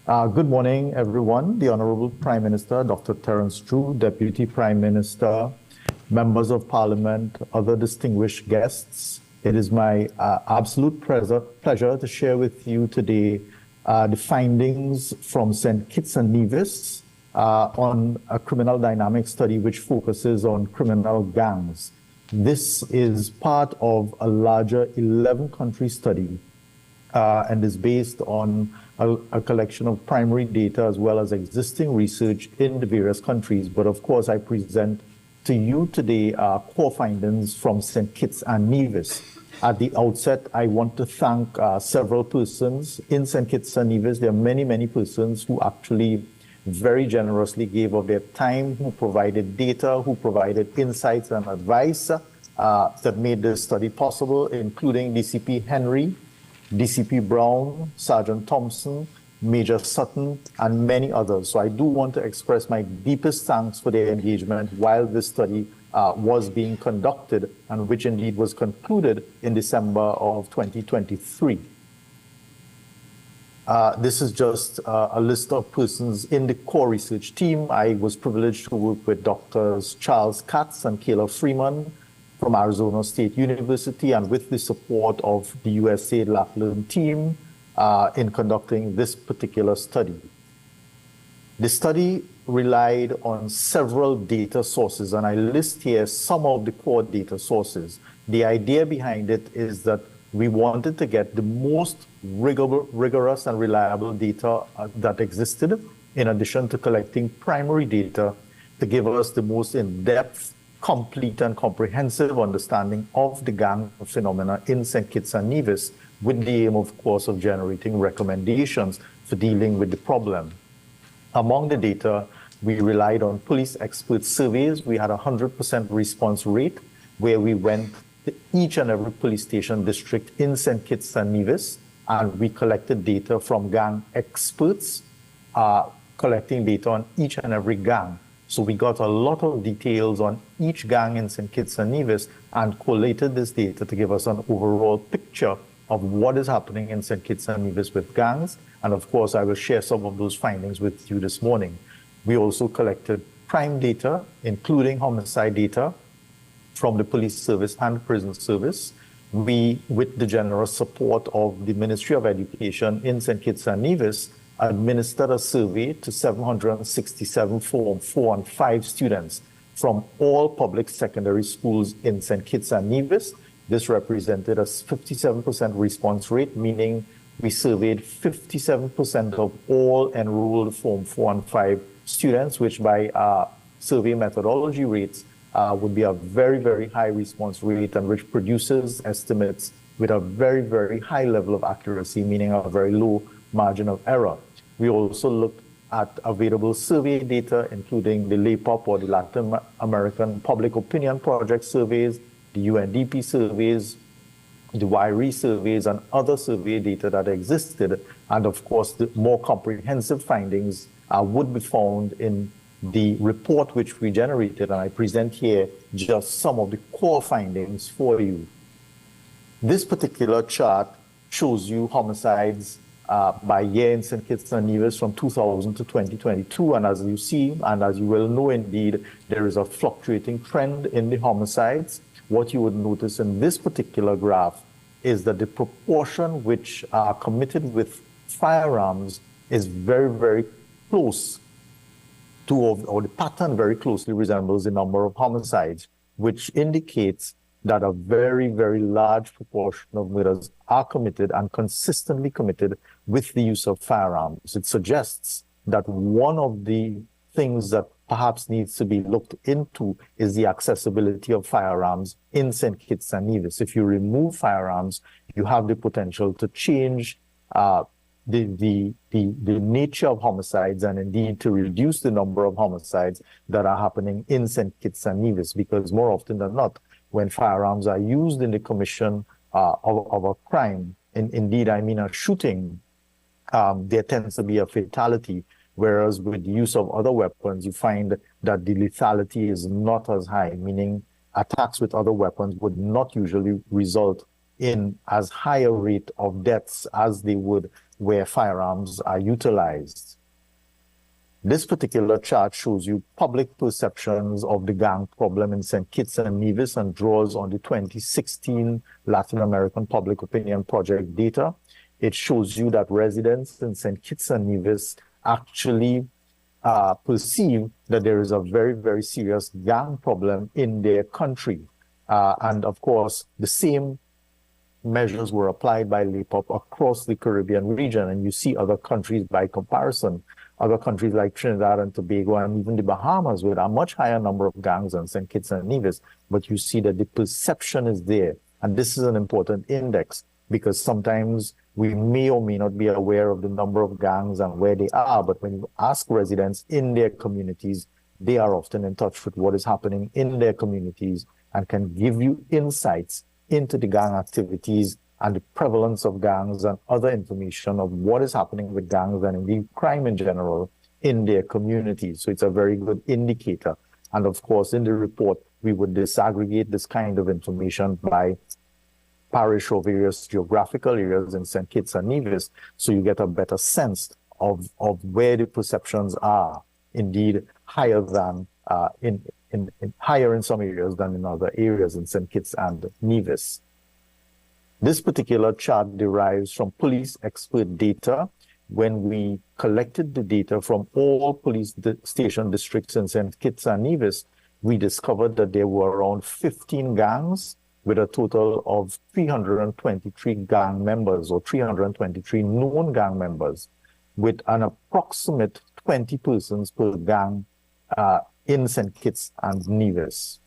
Good morning, everyone. The Honorable Prime Minister, Dr. Terence True, Deputy Prime Minister, members of Parliament, other distinguished guests. It is my absolute pleasure to share with you today the findings from St. Kitts and Nevis on a criminal dynamics study which focuses on criminal gangs. This is part of a larger 11-country study and is based on a collection of primary data as well as existing research in the various countries. But of course, I present to you today core findings from St. Kitts and Nevis. At the outset, I want to thank several persons in St. Kitts and Nevis. There are many, many persons who actually very generously gave of their time, who provided data, who provided insights and advice that made this study possible, including DCP Henry, DCP Brown, Sergeant Thompson, Major Sutton, and many others. So I do want to express my deepest thanks for their engagement while this study was being conducted, and which indeed was concluded in December of 2023. This is just a list of persons in the core research team. I was privileged to work with Drs. Charles Katz and Kayla Freeman from Arizona State University, and with the support of the USAID LAPLEARN team in conducting this particular study. The study relied on several data sources, and I list here some of the core data sources. The idea behind it is that we wanted to get the most rigorous and reliable data that existed, in addition to collecting primary data to give us the most in-depth, complete and comprehensive understanding of the gang phenomena in St. Kitts and Nevis, with the aim, of course, of generating recommendations for dealing with the problem. Among the data, we relied on police expert surveys. We had a 100% response rate, where we went to each and every police station district in St. Kitts and Nevis, and we collected data from gang experts, collecting data on each and every gang. So we got a lot of details on each gang in St. Kitts and Nevis and collated this data to give us an overall picture of what is happening in St. Kitts and Nevis with gangs. And of course, I will share some of those findings with you this morning. We also collected crime data, including homicide data from the police service and prison service. We, with the generous support of the Ministry of Education in St. Kitts and Nevis, administered a survey to 767 Form 4 and 5 students from all public secondary schools in St. Kitts and Nevis. This represented a 57% response rate, meaning we surveyed 57% of all enrolled Form 4 and 5 students, which by survey methodology rates would be a very, very high response rate, and which produces estimates with a very, very high level of accuracy, meaning a very low margin of error. We also looked at available survey data, including the LAPOP, or the Latin American Public Opinion Project surveys, the UNDP surveys, the WIRE surveys, and other survey data that existed. And of course, the more comprehensive findings would be found in the report which we generated, and I present here just some of the core findings for you. This particular chart shows you homicides by year in St. Kitts and Nevis from 2000 to 2022. And as you see, and as you will know indeed, there is a fluctuating trend in the homicides. What you would notice in this particular graph is that the proportion which are committed with firearms is very, very close to, or the pattern very closely resembles the number of homicides, which indicates that a very, very large proportion of murders are committed and consistently committed with the use of firearms. It suggests that one of the things that perhaps needs to be looked into is the accessibility of firearms in St. Kitts and Nevis. If you remove firearms, you have the potential to change the nature of homicides, and indeed to reduce the number of homicides that are happening in St. Kitts and Nevis, because more often than not, when firearms are used in the commission of a crime, indeed I mean a shooting, there tends to be a fatality, whereas with the use of other weapons, you find that the lethality is not as high, meaning attacks with other weapons would not usually result in as high a rate of deaths as they would where firearms are utilized. This particular chart shows you public perceptions of the gang problem in St. Kitts and Nevis and draws on the 2016 Latin American Public Opinion Project data. It shows you that residents in St. Kitts and Nevis actually perceive that there is a very, very serious gang problem in their country. And of course, the same measures were applied by LAPOP across the Caribbean region. And you see other countries by comparison, other countries like Trinidad and Tobago and even the Bahamas with a much higher number of gangs than St. Kitts and Nevis. But you see that the perception is there. And this is an important index because sometimes we may or may not be aware of the number of gangs and where they are. But when you ask residents in their communities, they are often in touch with what is happening in their communities and can give you insights into the gang activities and the prevalence of gangs and other information of what is happening with gangs and indeed crime in general in their communities. So it's a very good indicator. And of course, in the report, we would disaggregate this kind of information by parish or various geographical areas in St. Kitts and Nevis, so you get a better sense of where the perceptions are, indeed higher than higher in some areas than in other areas in St. Kitts and Nevis. This particular chart derives from police expert data. When we collected the data from all police station districts in St. Kitts and Nevis, we discovered that there were around 15 gangs with a total of 323 gang members or 323 known gang members with an approximate 20 persons per gang in St. Kitts and Nevis.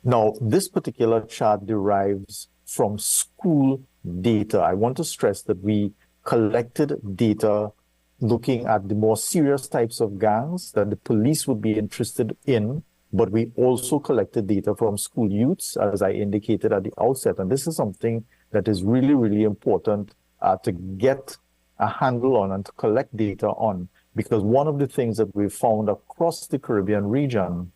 Now, this particular chart derives from school data. I want to stress that we collected data looking at the more serious types of gangs that the police would be interested in, but we also collected data from school youths, as I indicated at the outset. And this is something that is really, really important to get a handle on and to collect data on, because one of the things that we've found across the Caribbean region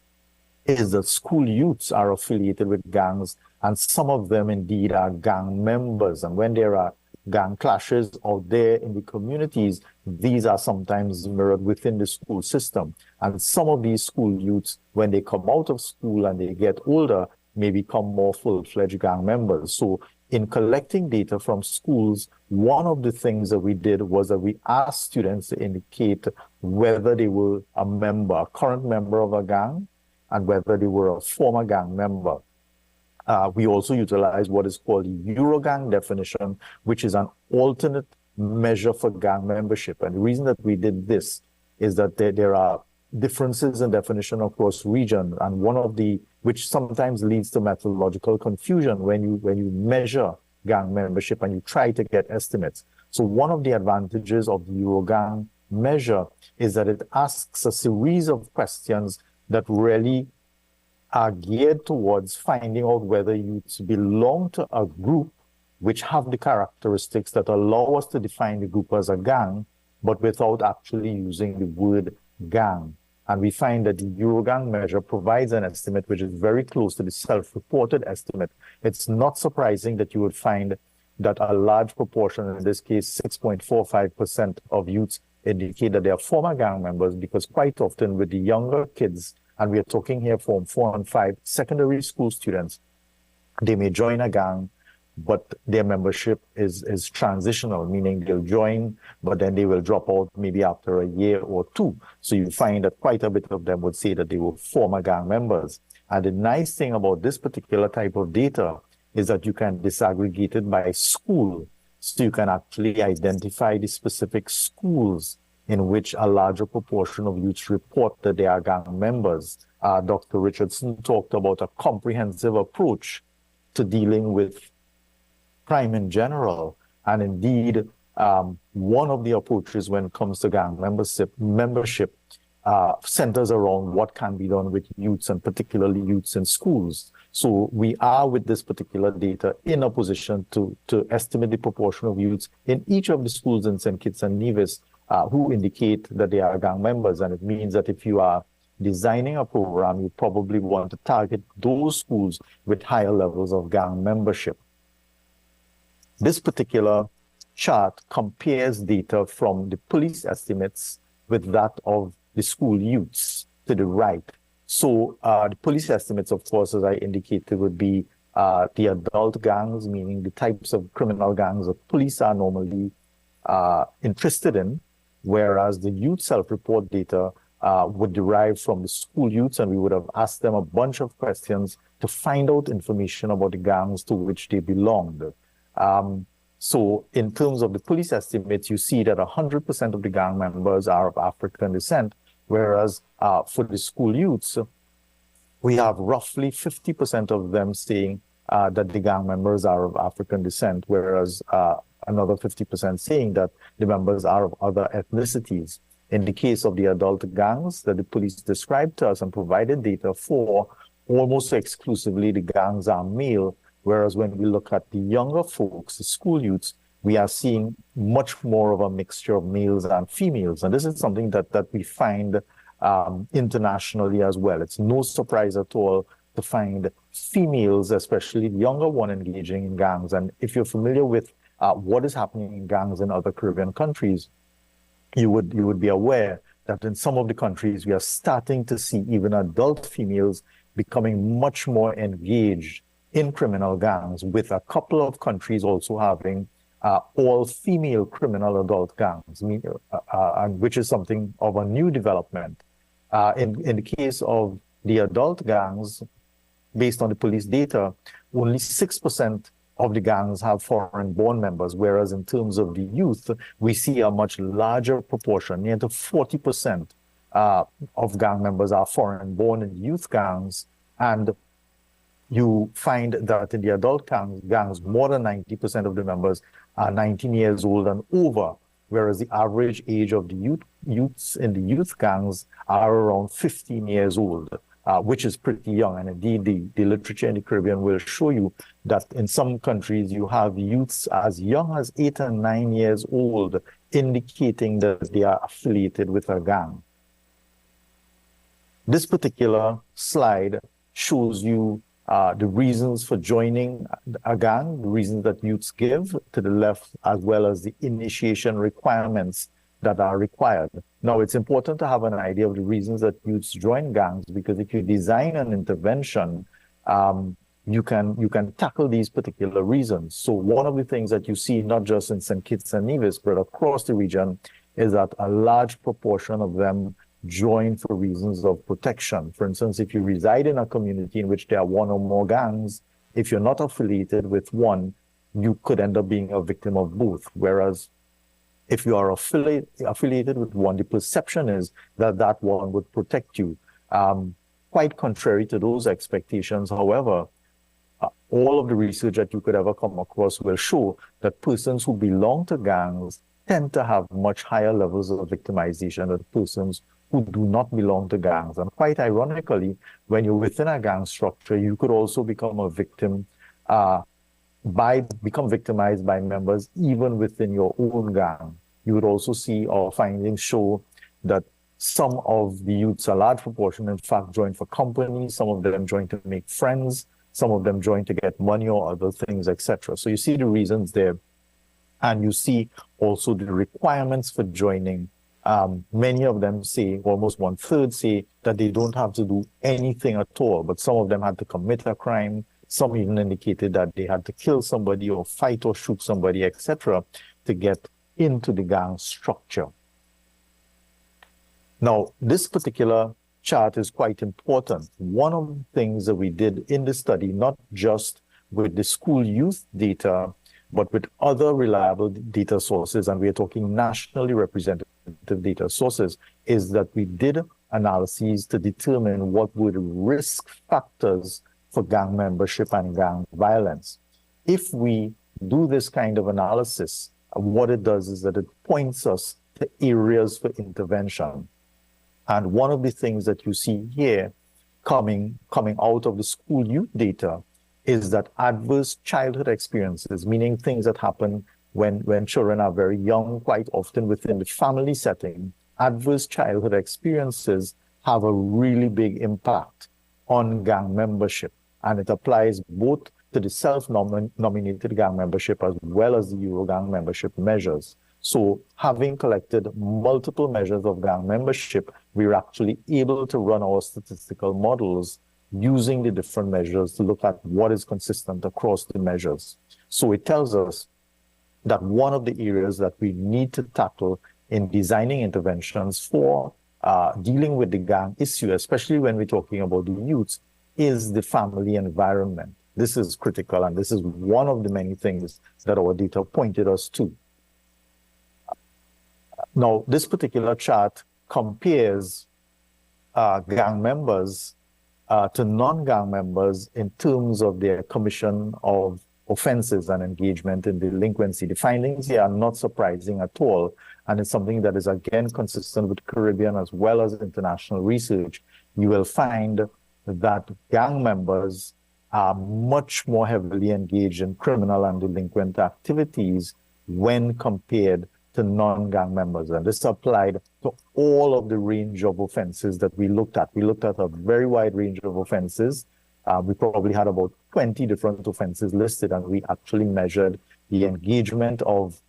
is that school youths are affiliated with gangs, and some of them indeed are gang members. And when there are gang clashes out there in the communities, these are sometimes mirrored within the school system. And some of these school youths, when they come out of school and they get older, may become more full-fledged gang members. So in collecting data from schools, one of the things that we did was that we asked students to indicate whether they were a member, a current member of a gang, and whether they were a former gang member. We also utilize what is called the Eurogang definition, which is an alternate measure for gang membership. And the reason that we did this is that there are differences in definition across region, and one of the, which sometimes leads to methodological confusion when you measure gang membership and you try to get estimates. So one of the advantages of the Eurogang measure is that it asks a series of questions that really are geared towards finding out whether youths belong to a group which have the characteristics that allow us to define the group as a gang, but without actually using the word gang. And we find that the Eurogang measure provides an estimate which is very close to the self-reported estimate. It's not surprising that you would find that a large proportion, in this case 6.45% of youths, indicate that they are former gang members, because quite often with the younger kids, and we are talking here Form 4 and 5 secondary school students, they may join a gang, but their membership is transitional, meaning they'll join, but then they will drop out maybe after a year or two. So you find that quite a bit of them would say that they were former gang members. And the nice thing about this particular type of data is that you can disaggregate it by school. So you can actually identify the specific schools in which a larger proportion of youths report that they are gang members. Dr. Richardson talked about a comprehensive approach to dealing with crime in general. And indeed, one of the approaches when it comes to gang membership centers around what can be done with youths, and particularly youths in schools. So we are, with this particular data, in a position to estimate the proportion of youths in each of the schools in St. Kitts and Nevis who indicate that they are gang members. And it means that if you are designing a program, you probably want to target those schools with higher levels of gang membership. This particular chart compares data from the police estimates with that of the school youths to the right. So the police estimates, of course, as I indicated, would be the adult gangs, meaning the types of criminal gangs that police are normally interested in, whereas the youth self-report data would derive from the school youths, and we would have asked them a bunch of questions to find out information about the gangs to which they belonged. So in terms of the police estimates, you see that 100% of the gang members are of African descent, whereas for the school youths, we have roughly 50% of them saying that the gang members are of African descent, whereas another 50% saying that the members are of other ethnicities. In the case of the adult gangs that the police described to us and provided data for, almost exclusively the gangs are male, whereas when we look at the younger folks, the school youths, we are seeing much more of a mixture of males and females. And this is something that we find internationally as well. It's no surprise at all to find females, especially the younger one, engaging in gangs. And if you're familiar with what is happening in gangs in other Caribbean countries, you would be aware that in some of the countries, we are starting to see even adult females becoming much more engaged in criminal gangs, with a couple of countries also having all-female criminal adult gangs, which is something of a new development. In the case of the adult gangs, based on the police data, only 6% of the gangs have foreign-born members, whereas in terms of the youth, we see a much larger proportion. Near to 40% of gang members are foreign-born in youth gangs, and you find that in the adult gangs, more than 90% of the members are 19 years old and over, whereas the average age of the youths in the youth gangs are around 15 years old. Which is pretty young. And indeed, the literature in the Caribbean will show you that in some countries you have youths as young as 8 and 9 years old, indicating that they are affiliated with a gang. This particular slide shows you the reasons for joining a gang, the reasons that youths give to the left, as well as the initiation requirements that are required. Now, it's important to have an idea of the reasons that youths join gangs, because if you design an intervention, you can tackle these particular reasons. So one of the things that you see, not just in St. Kitts and Nevis, but across the region, is that a large proportion of them join for reasons of protection. For instance, if you reside in a community in which there are one or more gangs, if you're not affiliated with one, you could end up being a victim of both. Whereas if you are affiliated with one, the perception is that that one would protect you. Quite contrary to those expectations, however, all of the research that you could ever come across will show that persons who belong to gangs tend to have much higher levels of victimization than persons who do not belong to gangs. And quite ironically, when you're within a gang structure, you could also become a victim become victimized by members even within your own gang. You would also see our findings show that some of the youths, a large proportion, in fact, join for company. Some of them join to make friends. Some of them join to get money or other things, etc. So you see the reasons there. And you see also the requirements for joining. Many of them say, almost 1/3 say, that they don't have to do anything at all, but some of them had to commit a crime. Some even indicated that they had to kill somebody or fight or shoot somebody, etc., to get into the gang structure. Now, this particular chart is quite important. One of the things that we did in the study, not just with the school youth data, but with other reliable data sources, and we are talking nationally representative data sources, is that we did analyses to determine what were the risk factors for gang membership and gang violence. If we do this kind of analysis, what it does is that it points us to areas for intervention. And one of the things that you see here coming out of the school youth data is that adverse childhood experiences, meaning things that happen when children are very young, quite often within the family setting, adverse childhood experiences have a really big impact on gang membership. And it applies both to the self-nominated gang membership as well as the Eurogang membership measures. So having collected multiple measures of gang membership, we're actually able to run our statistical models using the different measures to look at what is consistent across the measures. So it tells us that one of the areas that we need to tackle in designing interventions for dealing with the gang issue, especially when we're talking about the youths, is the family environment. This is critical, and this is one of the many things that our data pointed us to. Now, this particular chart compares gang members to non-gang members in terms of their commission of offenses and engagement in delinquency. The findings here are not surprising at all, and it's something that is again consistent with Caribbean as well as international research. You will find that gang members are much more heavily engaged in criminal and delinquent activities when compared to non-gang members. And this applied to all of the range of offenses that we looked at. We looked at a very wide range of offenses. We probably had about 20 different offenses listed, and we actually measured the engagement of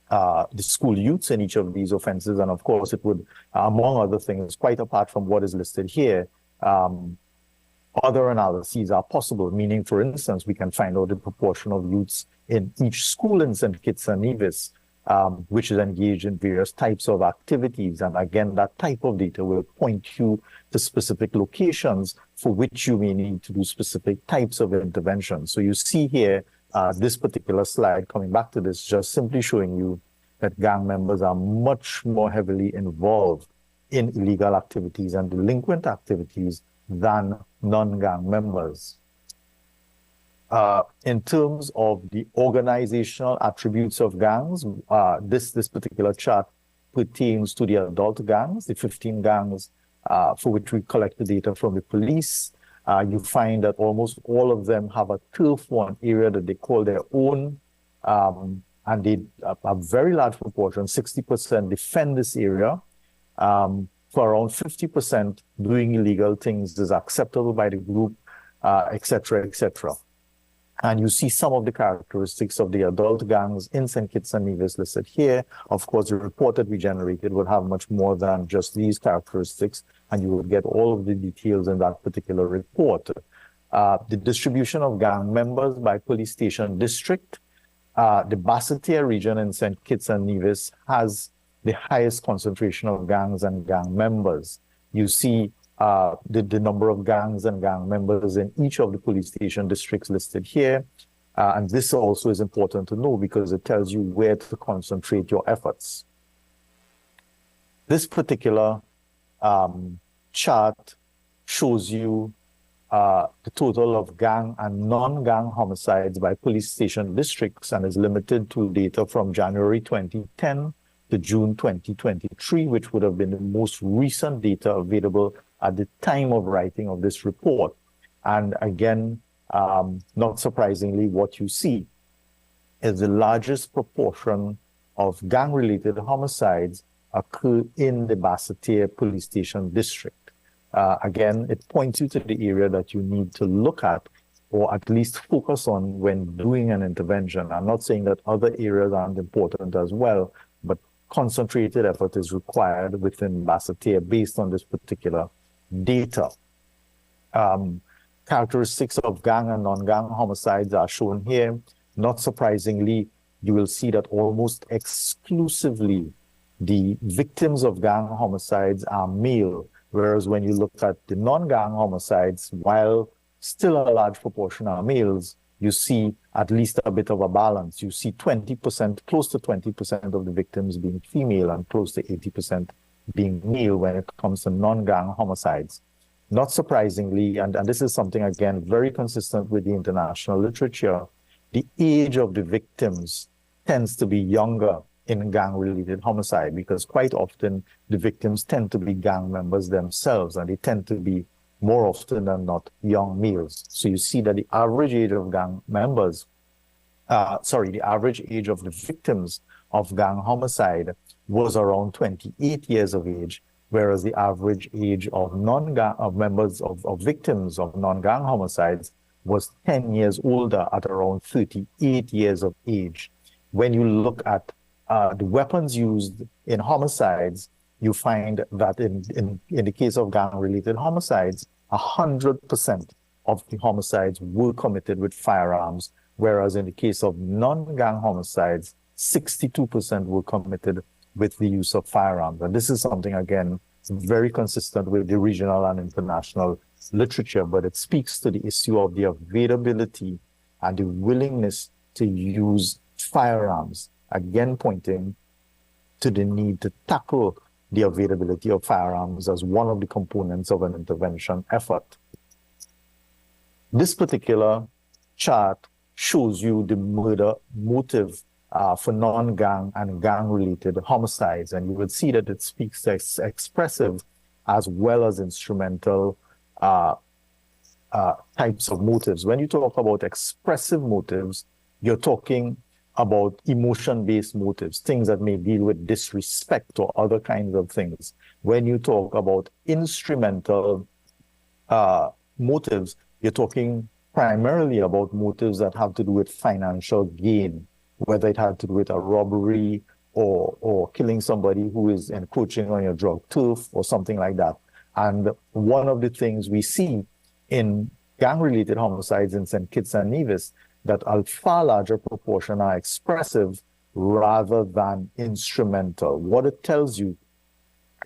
the school youths in each of these offenses. And of course, it would, among other things, quite apart from what is listed here, other analyses are possible, meaning, for instance, we can find out the proportion of youths in each school in St. Kitts and Nevis, which is engaged in various types of activities. And again, that type of data will point you to specific locations for which you may need to do specific types of interventions. So you see here, this particular slide, coming back to this, just simply showing you that gang members are much more heavily involved in illegal activities and delinquent activities than non-gang members. In terms of the organizational attributes of gangs, this particular chart pertains to the adult gangs, the 15 gangs for which we collect the data from the police. You find that almost all of them have a turf one area that they call their own, and they, a very large proportion, 60%, defend this area. For around 50%, doing illegal things is acceptable by the group, et cetera, et cetera. And you see some of the characteristics of the adult gangs in St. Kitts and Nevis listed here. Of course, the report that we generated would have much more than just these characteristics, and you will get all of the details in that particular report. The distribution of gang members by police station district, the Basseterre region in St. Kitts and Nevis has the highest concentration of gangs and gang members. You see the number of gangs and gang members in each of the police station districts listed here. And this also is important to know because it tells you where to concentrate your efforts. This particular chart shows you the total of gang and non-gang homicides by police station districts and is limited to data from January 2010 to June 2023, which would have been the most recent data available at the time of writing of this report. And again, not surprisingly, what you see is the largest proportion of gang-related homicides occur in the Basseterre police station district. Again, it points you to the area that you need to look at or at least focus on when doing an intervention. I'm not saying that other areas aren't important as well, but concentrated effort is required within Basseterre based on this particular data. Characteristics of gang and non-gang homicides are shown here. Not surprisingly, you will see that almost exclusively the victims of gang homicides are male, whereas when you look at the non-gang homicides, while still a large proportion are males, you see at least a bit of a balance. You see 20%, close to 20% of the victims being female and close to 80% being male when it comes to non-gang homicides. Not surprisingly, and this is something, again, very consistent with the international literature, the age of the victims tends to be younger in gang-related homicide because quite often the victims tend to be gang members themselves and they tend to be more often than not young males. So you see that the average age of gang members, the average age of the victims of gang homicide was around 28 years of age, whereas the average age of non-gang, of members of victims of non-gang homicides was 10 years older at around 38 years of age. When you look at the weapons used in homicides, you find that in the case of gang-related homicides, 100% of the homicides were committed with firearms, whereas in the case of non-gang homicides, 62% were committed with the use of firearms. And this is something, again, very consistent with the regional and international literature, but it speaks to the issue of the availability and the willingness to use firearms, again pointing to the need to tackle the availability of firearms as one of the components of an intervention effort. This particular chart shows you the murder motive for non-gang and gang-related homicides, and you would see that it speaks to expressive as well as instrumental types of motives. When you talk about expressive motives, you're talking about emotion-based motives, things that may deal with disrespect or other kinds of things. When you talk about instrumental motives, you're talking primarily about motives that have to do with financial gain, whether it had to do with a robbery or killing somebody who is encroaching on your drug turf or something like that. And one of the things we see in gang-related homicides in St. Kitts and Nevis, that a far larger proportion are expressive rather than instrumental. What it tells you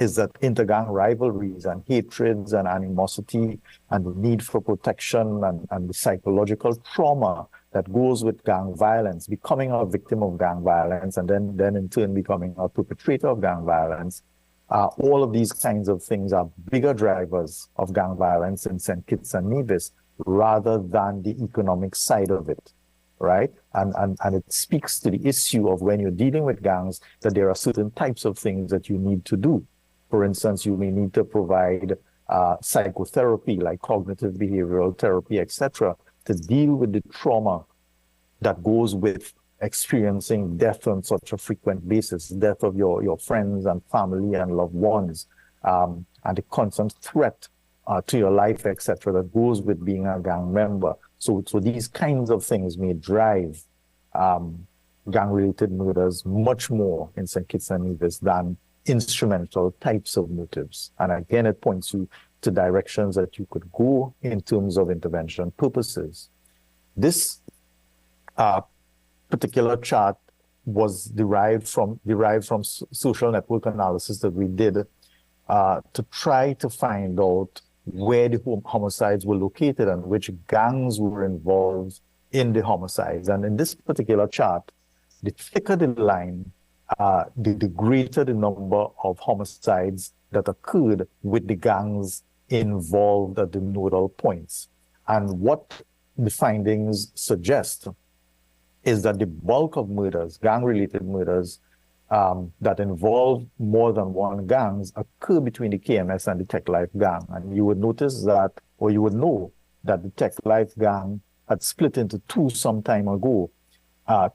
is that intergang rivalries and hatreds and animosity and the need for protection and the psychological trauma that goes with gang violence, becoming a victim of gang violence, and then in turn becoming a perpetrator of gang violence, all of these kinds of things are bigger drivers of gang violence in St. Kitts and Nevis rather than the economic side of it, right? And it speaks to the issue of when you're dealing with gangs that there are certain types of things that you need to do. For instance, you may need to provide psychotherapy like cognitive behavioral therapy, etc., to deal with the trauma that goes with experiencing death on such a frequent basis, death of your friends and family and loved ones, and the constant threat to your life, etc., that goes with being a gang member. So these kinds of things may drive gang-related murders much more in St. Kitts and Nevis than instrumental types of motives. And again, it points you to directions that you could go in terms of intervention purposes. This particular chart was derived from social network analysis that we did to try to find out where the homicides were located and which gangs were involved in the homicides. And in this particular chart, the thicker the line, the greater the number of homicides that occurred with the gangs involved at the nodal points. And what the findings suggest is that the bulk of murders, gang-related murders, that involve more than one gangs occur between the KMS and the Tech Life gang. And you would notice that, or you would know that the Tech Life gang had split into two some time ago,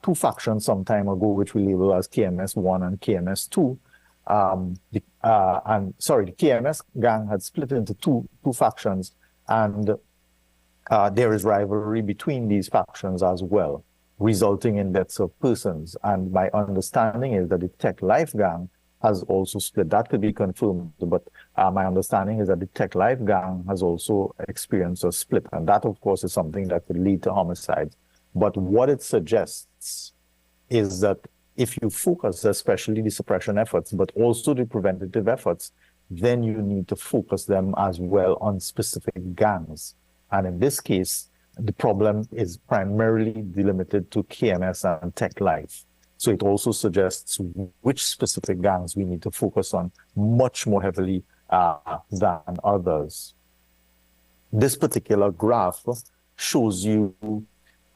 two factions some time ago, which we label as KMS-1 and KMS-2. The KMS gang had split into two factions, and there is rivalry between these factions as well, resulting in deaths of persons. And my understanding is that the Tech Life gang has also split. That could be confirmed, but my understanding is that the Tech Life gang has also experienced a split. And that, of course, is something that could lead to homicides. But what it suggests is that if you focus, especially the suppression efforts, but also the preventative efforts, then you need to focus them as well on specific gangs. And in this case, the problem is primarily delimited to KMS and Tech Life. So it also suggests which specific gangs we need to focus on much more heavily than others. This particular graph shows you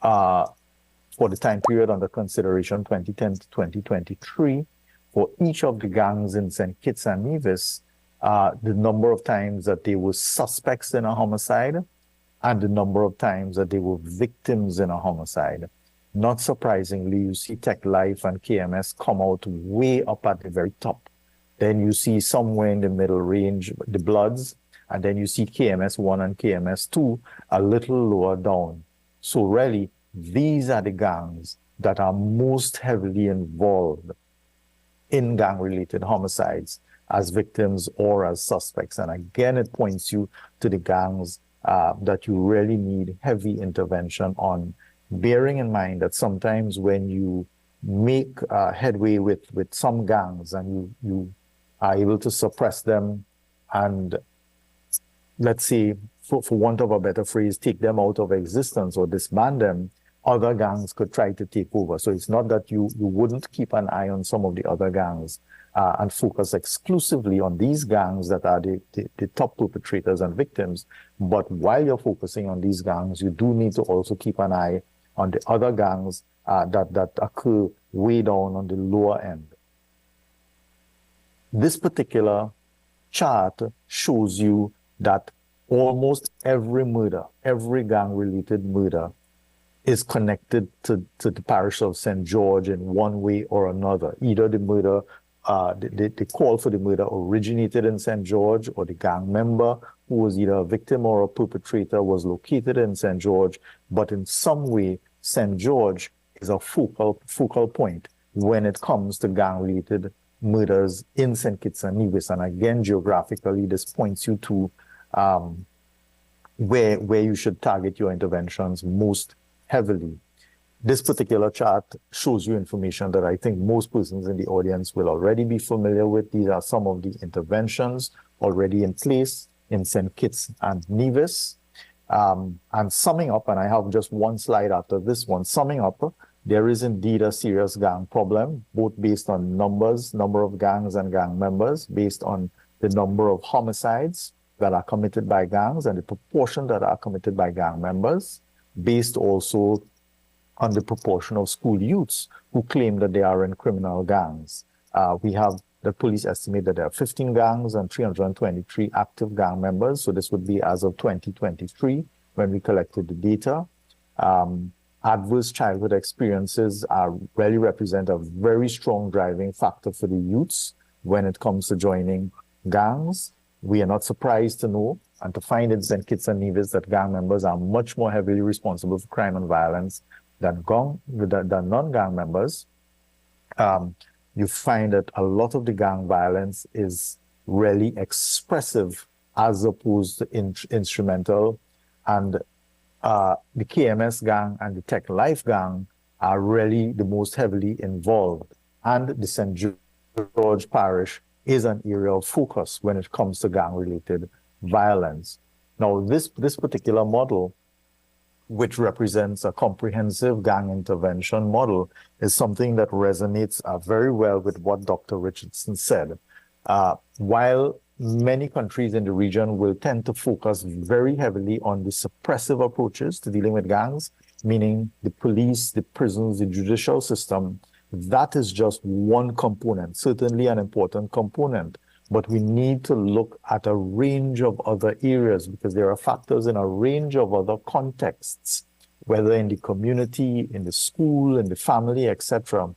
for the time period under consideration, 2010 to 2023, for each of the gangs in St. Kitts and Nevis, the number of times that they were suspects in a homicide and the number of times that they were victims in a homicide. Not surprisingly, you see Tech Life and KMS come out way up at the very top. Then you see somewhere in the middle range, the Bloods, and then you see KMS1 and KMS2 a little lower down. So really, these are the gangs that are most heavily involved in gang-related homicides as victims or as suspects. And again, it points you to the gangs that you really need heavy intervention on, bearing in mind that sometimes when you make headway with some gangs and you are able to suppress them and, let's say, for want of a better phrase, take them out of existence or disband them, other gangs could try to take over. So it's not that you wouldn't keep an eye on some of the other gangs and focus exclusively on these gangs that are the top perpetrators and victims. But while you're focusing on these gangs, you do need to also keep an eye on the other gangs that occur way down on the lower end. This particular chart shows you that almost every murder, every gang-related murder, is connected to the parish of St. George in one way or another. Either the murder, the call for the murder originated in St. George, or the gang member who was either a victim or a perpetrator was located in St. George, but in some way, St. George is a focal point when it comes to gang-related murders in St. Kitts and Nevis. And again, geographically, this points you to where you should target your interventions most heavily. This particular chart shows you information that I think most persons in the audience will already be familiar with. These are some of the interventions already in place in St. Kitts and Nevis. And summing up, and I have just one slide after this one, summing up, there is indeed a serious gang problem, both based on number of gangs and gang members, based on the number of homicides that are committed by gangs and the proportion that are committed by gang members, based also on the proportion of school youths who claim that they are in criminal gangs. We have the police estimate that there are 15 gangs and 323 active gang members. So this would be as of 2023 when we collected the data. Adverse childhood experiences really represent a very strong driving factor for the youths when it comes to joining gangs. We are not surprised to know and to find in St. Kitts and Nevis that gang members are much more heavily responsible for crime and violence than non-gang members. You find that a lot of the gang violence is really expressive as opposed to instrumental. And the KMS gang and the Tech Life gang are really the most heavily involved. And the St. George Parish is an area of focus when it comes to gang-related violence. Now, this particular model, which represents a comprehensive gang intervention model, is something that resonates very well with what Dr. Richardson said. While many countries in the region will tend to focus very heavily on the suppressive approaches to dealing with gangs, meaning the police, the prisons, the judicial system, that is just one component, certainly an important component. But we need to look at a range of other areas because there are factors in a range of other contexts, whether in the community, in the school, in the family, etc.,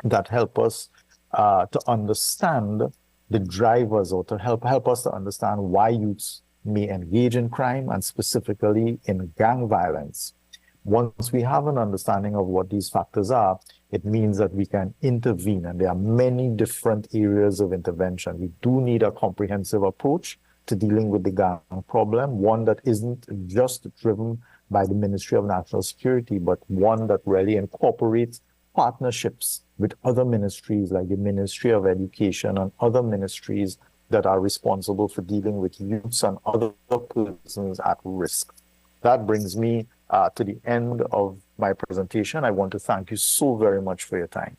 that help us to understand the drivers or to help us to understand why youths may engage in crime and specifically in gang violence. Once we have an understanding of what these factors are, it means that we can intervene, and there are many different areas of intervention. We do need a comprehensive approach to dealing with the gang problem, one that isn't just driven by the Ministry of National Security, but one that really incorporates partnerships with other ministries like the Ministry of Education and other ministries that are responsible for dealing with youths and other persons at risk. That brings me to the end of my presentation. I want to thank you so very much for your time.